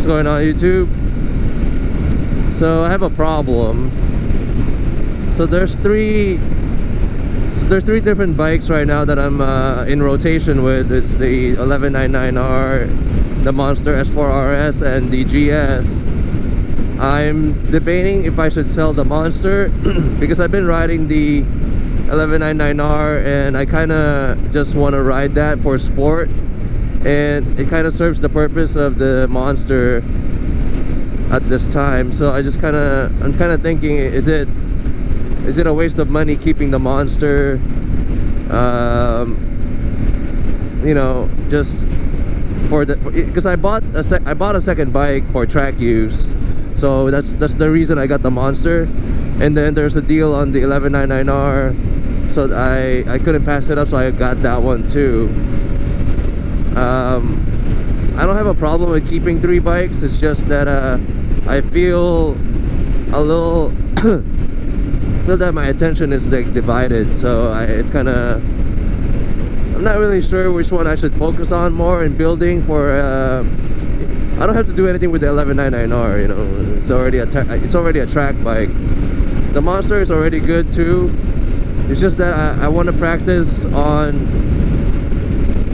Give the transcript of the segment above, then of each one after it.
What's going on, YouTube? So I have a problem. So there's three different bikes right now that I'm in rotation with. It's the 1199R, the Monster S4RS, and the GS. I'm debating if I should sell the Monster because I've been riding the 1199R and I kind of just want to ride that for sport, and it kind of serves the purpose of the Monster at this time. So I'm kind of thinking, is it a waste of money keeping the Monster? You know, just for the, because I bought a second bike for track use. So that's the reason I got the Monster. And then there's a deal on the 1199R, so I couldn't pass it up, so I got that one too. I don't have a problem with keeping 3 bikes. It's just that I feel a little feel that my attention is like divided. So it's kind of, I'm not really sure which one I should focus on more in building for. I don't have to do anything with the 1199R, you know. It's already a track bike. The Monster is already good too. It's just that I want to practice on.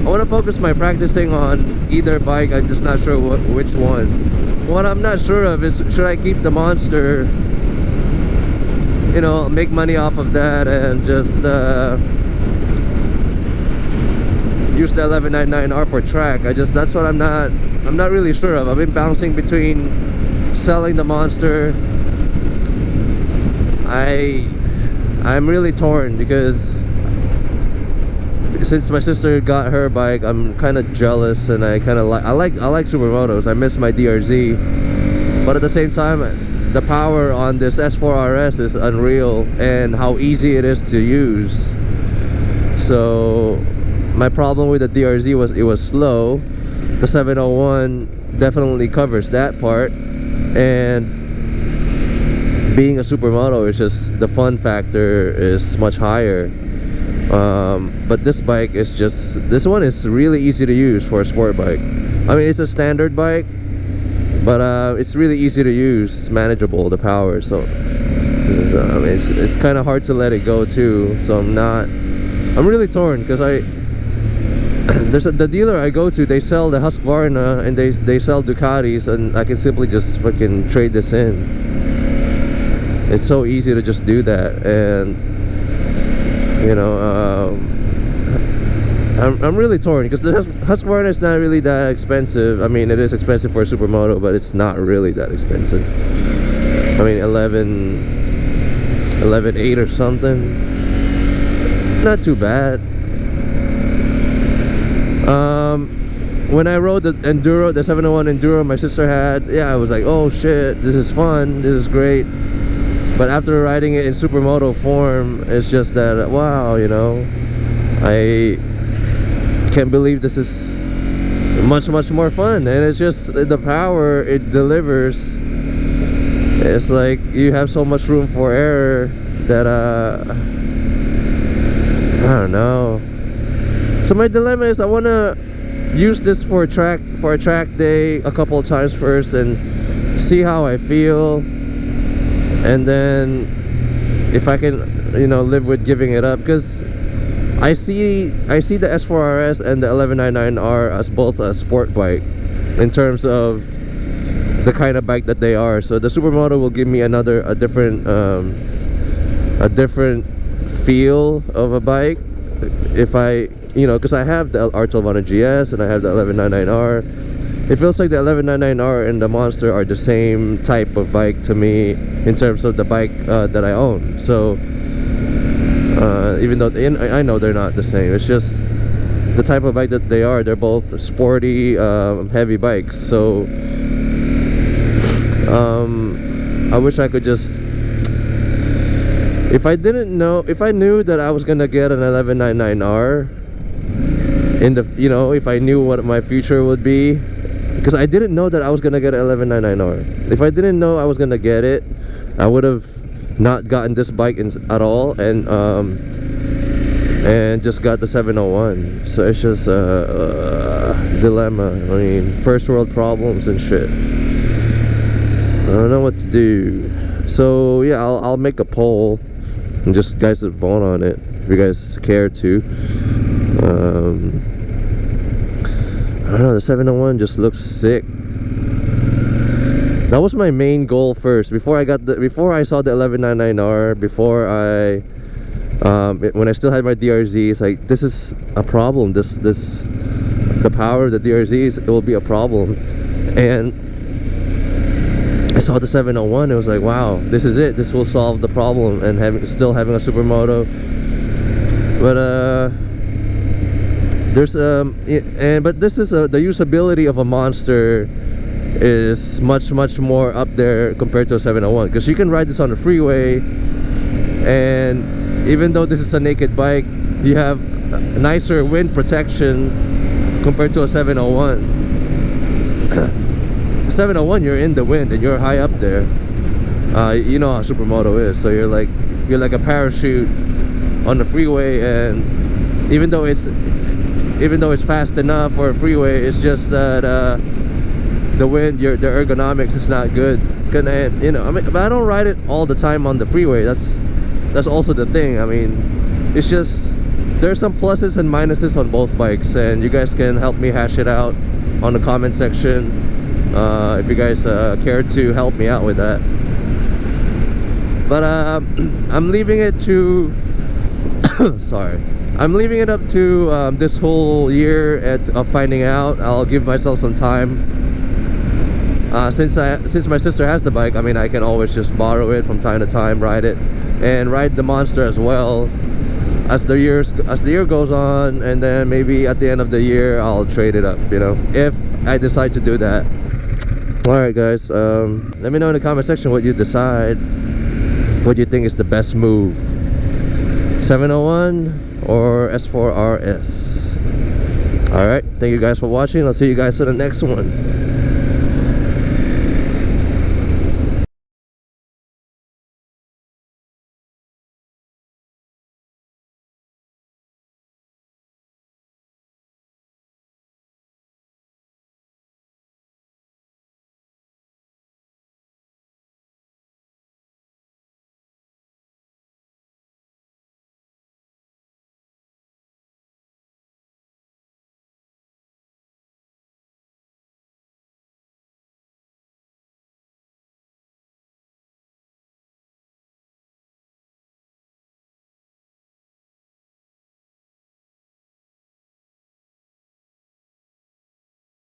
I want to focus my practicing on either bike. I'm just not sure which one. What I'm not sure of is, should I keep the Monster, you know, make money off of that and just use the 1199R for track. That's what I'm not really sure of. I've been bouncing between selling the Monster. I'm really torn because since my sister got her bike, I'm kind of jealous, and I like supermotos. I miss my DRZ, but at the same time, the power on this S4RS is unreal, and how easy it is to use. So my problem with the DRZ was it was slow. The 701 definitely covers that part, and being a supermoto is just, the fun factor is much higher. But this bike is just, this one is really easy to use for a sport bike. I mean, it's a standard bike, but it's really easy to use. It's manageable, the power. So it's kind of hard to let it go too. So I'm really torn because the dealer I go to, they sell the Husqvarna and they sell Ducatis, and I can simply just fucking trade this in. It's so easy to just do that, and you know, I'm really torn because the Husqvarna is not really that expensive. I mean, it is expensive for a supermoto, but it's not really that expensive. I mean, 11.8 or something. Not too bad. When I rode the Enduro, the 701 Enduro my sister had, yeah, I was like, oh shit, this is fun, this is great. But after riding it in supermoto form, it's just that, wow, you know, I can't believe this is much more fun. And it's just the power it delivers. It's like you have so much room for error that I don't know. So my dilemma is, I want to use this for a track day a couple of times first and see how I feel. And then if I can, you know, live with giving it up, because I see the S4RS and the 1199R as both a sport bike in terms of the kind of bike that they are. So the supermoto will give me a different feel of a bike if I, you know, because I have the R1200 GS and I have the 1199R. It feels like the 1199R and the Monster are the same type of bike to me in terms of the bike that I own. So even though I know they're not the same, it's just the type of bike that they are. They're both sporty, heavy bikes. So I wish I could just, if I knew that I was gonna get an 1199R in the, you know, if I knew what my future would be, because I didn't know that I was gonna get an 1199R. If I didn't know I was gonna get it, I would have not gotten this bike at all, and just got the 701. So it's just a dilemma. I mean, first world problems and shit. don't know what to do. So yeah, I'll make a poll and just guys vote on it if you guys care to. I don't know, the 701 just looks sick. That was my main goal first. Before I saw the 1199R, when I still had my DRZ, it's like, this is a problem. The power of the DRZ it will be a problem. And I saw the 701. It was like, wow, this is it. This will solve the problem. And still having a supermoto. But but this is the usability of a monster is much more up there compared to a 701, because you can ride this on the freeway, and even though this is a naked bike, you have nicer wind protection compared to a 701. The 701, you're in the wind and you're high up there. You know how supermoto is, so you're like a parachute on the freeway, and even though it's fast enough for a freeway, it's just that the wind, the ergonomics is not good. And, you know, I mean, but I don't ride it all the time on the freeway. That's also the thing. I mean, it's just there's some pluses and minuses on both bikes, and you guys can help me hash it out on the comment section if you guys care to help me out with that. But I'm leaving it to sorry. I'm leaving it up to this whole year of finding out. I'll give myself some time. Since my sister has the bike, I mean, I can always just borrow it from time to time, ride it, and ride the monster as well as the year goes on, and then maybe at the end of the year I'll trade it up, you know, if I decide to do that. Alright guys, let me know in the comment section what you decide. What you think is the best move, 701 or S4RS. Alright, thank you guys for watching. I'll see you guys in the next one.